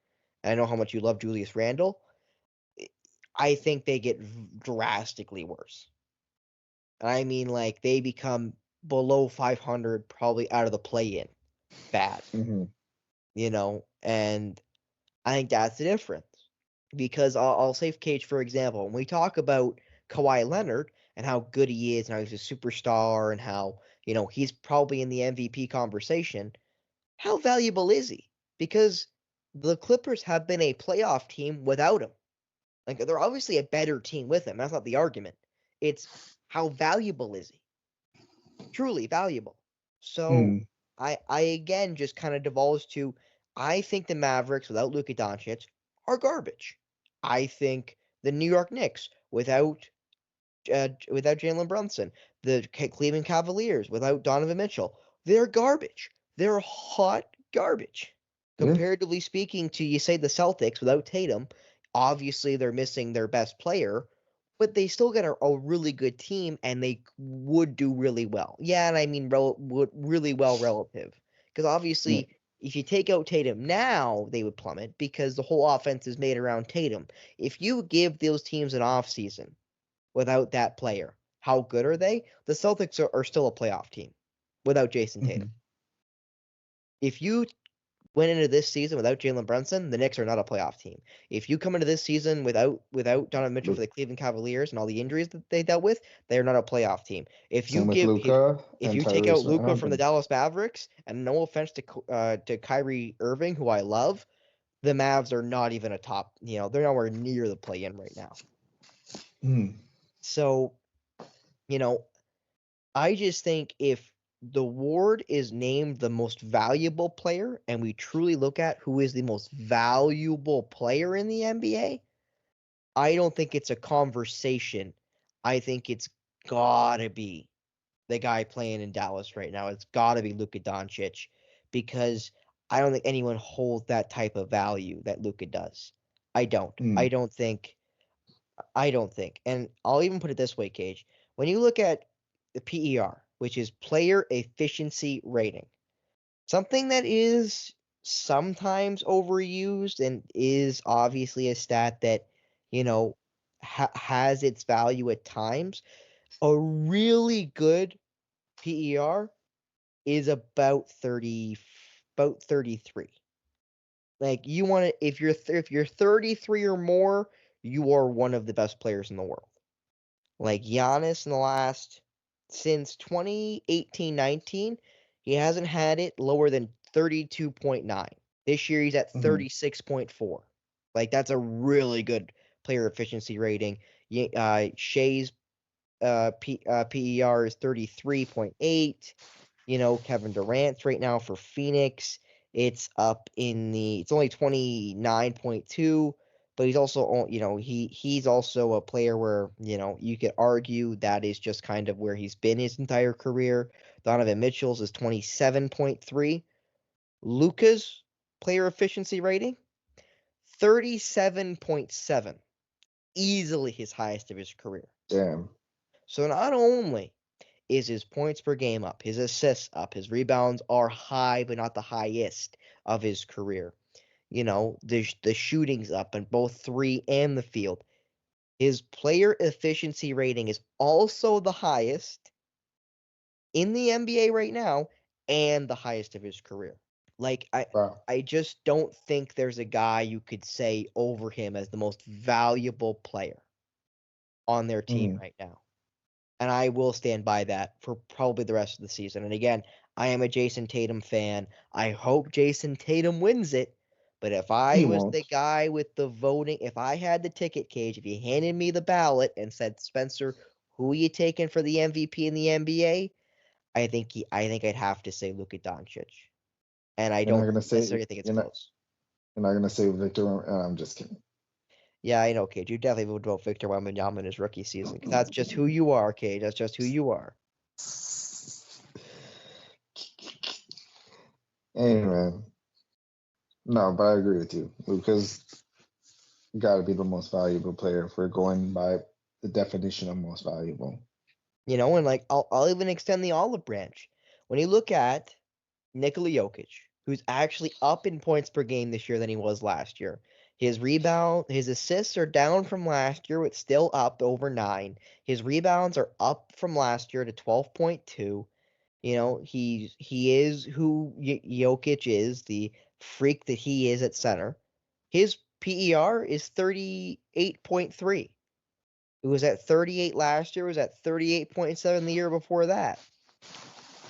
and I know how much you love Julius Randle, I think they get drastically worse. And I mean, they become below 500, probably out of the play-in. Bad. And I think that's the difference. Because I'll save Cage, for example, when we talk about Kawhi Leonard and how good he is and how he's a superstar and how, he's probably in the MVP conversation, how valuable is he? Because the Clippers have been a playoff team without him. They're obviously a better team with him. That's not the argument. It's how valuable is he? Truly valuable. So I again just kind of devolves to, I think the Mavericks without Luka Doncic are garbage. I think the New York Knicks without Jalen Brunson, the Cleveland Cavaliers without Donovan Mitchell, they're garbage. They're hot garbage. Comparatively speaking to, you say, the Celtics without Tatum, obviously they're missing their best player, but they still get a really good team, and they would do really well. Yeah, and I mean really well relative. Because obviously, if you take out Tatum now, they would plummet because the whole offense is made around Tatum. If you give those teams an offseason without that player, how good are they? The Celtics are still a playoff team without Jason Tatum. If you went into this season without Jalen Brunson, the Knicks are not a playoff team. If you come into this season without Donovan Mitchell for the Cleveland Cavaliers and all the injuries that they dealt with, they are not a playoff team. If you take out Luka from the Dallas Mavericks, and no offense to Kyrie Irving, who I love, the Mavs are not even a top. They're nowhere near the play-in right now. So, I just think if the award is named the most valuable player, and we truly look at who is the most valuable player in the NBA, I don't think it's a conversation. I think it's gotta be the guy playing in Dallas right now. It's gotta be Luka Doncic, because I don't think anyone holds that type of value that Luka does. I don't. I Mm, don't think. And I'll even put it this way, Cage. When you look at the PER, which is player efficiency rating, something that is sometimes overused and is obviously a stat that, you know, has its value at times. A really good PER is about 33. Like, you want to, if you're 33 or more, you are one of the best players in the world. Like Giannis in the last, since 2018-19, he hasn't had it lower than 32.9. This year he's at 36.4. Like, that's a really good player efficiency rating. Shea's PER is 33.8. Kevin Durant's right now for Phoenix, it's only 29.2, but he's also, he's also a player where, you could argue that is just kind of where he's been his entire career. Donovan Mitchell's is 27.3. Luka's player efficiency rating, 37.7. Easily his highest of his career. damn. So not only is his points per game up, his assists up, his rebounds are high, but not the highest of his career. The shooting's up in both three and the field. His player efficiency rating is also the highest in the NBA right now and the highest of his career. Like, Wow. I just don't think there's a guy you could say over him as the most valuable player on their team Mm, right now. And I will stand by that for probably the rest of the season. And again, I am a Jason Tatum fan. I hope Jason Tatum wins it. But if I he was the won't. guy with the voting, if I had the ticket, Cage, if you handed me the ballot and said, Spencer, who are you taking for the MVP in the NBA? I think I'd have to say Luka Doncic. And I You're not don't gonna say necessarily think it's close. you're not gonna say Victor. I'm just kidding. Yeah, I know, Cage. You definitely would vote Victor Wembanyama in his rookie season, because that's just who you are, Cage. That's just who you are. Hey man, no, but I agree with you. Lucas got to be the most valuable player if we're going by the definition of most valuable. And like I'll even extend the olive branch. When you look at Nikola Jokic, who's actually up in points per game this year than he was last year. His assists are down from last year, but still up over 9. His rebounds are up from last year to 12.2. He is who Jokic is, the freak that he is at center. His PER is 38.3. It was at 38 last year. It was at 38.7 the year before that.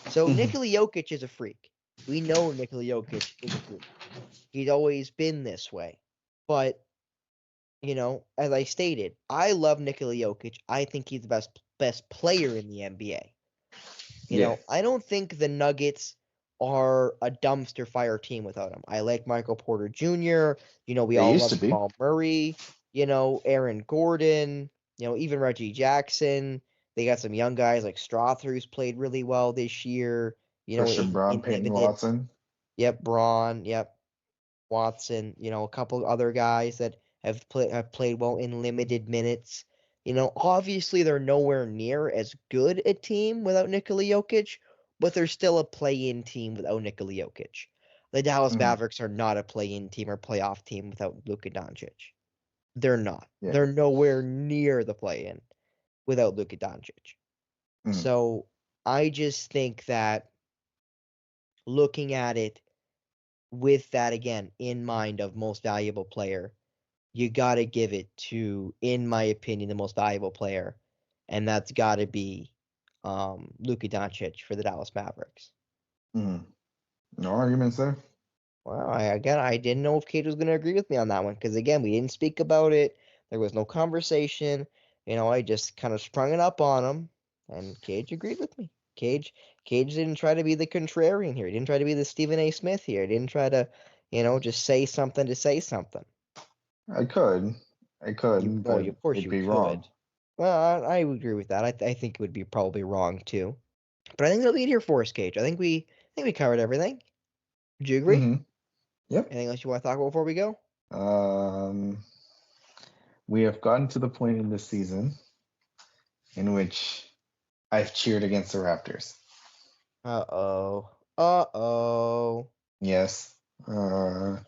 So Nikola Jokic is a freak. We know Nikola Jokic is a freak. He's always been this way. But, as I stated, I love Nikola Jokic. I think he's the best player in the NBA. Yeah, I don't think the Nuggets are a dumpster fire team without him. I like Michael Porter Jr. We they all used love to be. Jamal Murray. Aaron Gordon. Even Reggie Jackson. They got some young guys like Strother, who's played really well this year. Christian Brown, In Peyton limited. Watson. Yep, Braun. Yep, Watson. A couple other guys that have played well in limited minutes. Obviously they're nowhere near as good a team without Nikola Jokic, but they're still a play-in team without Nikola Jokic. The Dallas Mhm. Mavericks are not a play-in team or playoff team without Luka Doncic. They're not. Yeah. They're nowhere near the play-in without Luka Doncic. Mhm. So I just think that looking at it with that again in mind of most valuable player, you got to give it to, in my opinion, the most valuable player, and that's got to be Luka Doncic for the Dallas Mavericks. Mhm. No arguments there. Well, I didn't know if Cage was going to agree with me on that one, because again, we didn't speak about it. There was no conversation. I just kind of sprung it up on him, and Cage agreed with me. Cage didn't try to be the contrarian here. He didn't try to be the Stephen A. Smith here. He didn't try to, just say something to say something. I could, Of course but you it'd be could. wrong. Well, I would agree with that. I think it would be probably wrong too. But I think that'll be it here for us, Cage. I think we covered everything. Would you agree? Mm-hmm. Yep. Anything else you want to talk about before we go? We have gotten to the point in this season in which I've cheered against the Raptors. Uh-oh. Uh-oh. Yes. Kind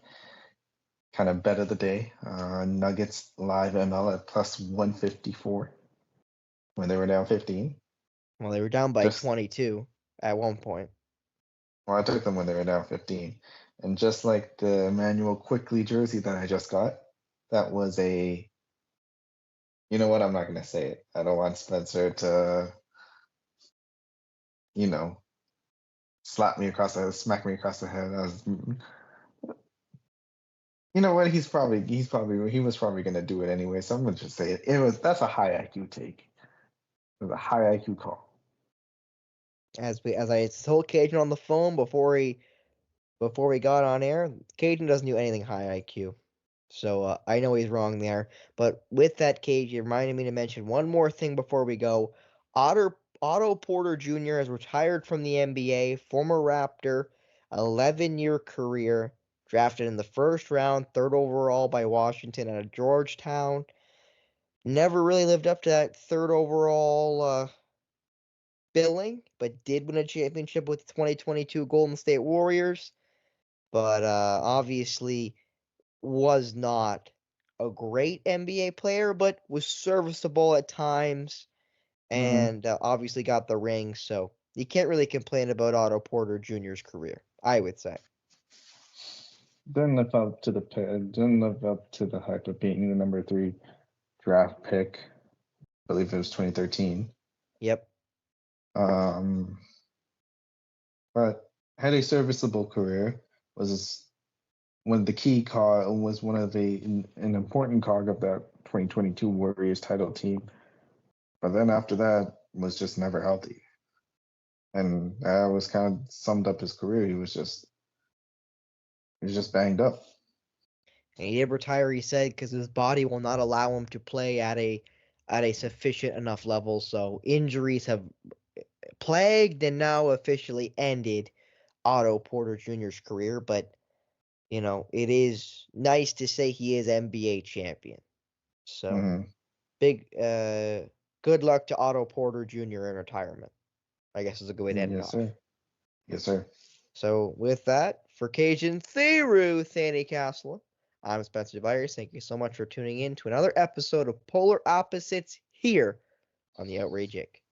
of bet of the day. Nuggets live ML at plus 154 when they were down 15. Well, they were down by Just 22 at one point. Well, I took them when they were down 15. And just like the Emmanuel Quickly jersey that I just got, that was a. You know what? I'm not going to say it. I don't want Spencer to, you know, smack me across the head. You know what? He was probably going to do it anyway. So I'm going to just say it. That's a high IQ take. It was a high IQ call. As I told Cajun on the phone before we got on air, Cajun doesn't do anything high IQ. So I know he's wrong there. But with that, Cage, you reminded me to mention one more thing before we go. Otto Porter Jr. has retired from the NBA, former Raptor, 11-year career, drafted in the first round, third overall by Washington out of Georgetown. Never really lived up to that third overall billing, but did win a championship with the 2022 Golden State Warriors. But obviously was not a great NBA player, but was serviceable at times, and obviously got the ring. So you can't really complain about Otto Porter Jr.'s career, I would say. Didn't live up to the hype of being the number 3 draft pick. I believe it was 2013. Yep. But had a serviceable career. Was one of the an important cog of that 2022 Warriors title team. But then after that was just never healthy, and that was kind of summed up his career. He was just banged up. And he did retire, he said, because his body will not allow him to play at a sufficient enough level. So injuries have plagued and now officially ended Otto Porter Jr.'s career. But it is nice to say he is NBA champion. So big good luck to Otto Porter Jr. in retirement, I guess is a good way to end it Yes, off. sir. Yes, sir. So with that, for Cajun Theru Thany Castle, I'm Spencer Virus. Thank you so much for tuning in to another episode of Polar Opposites here on the Outrage Inc.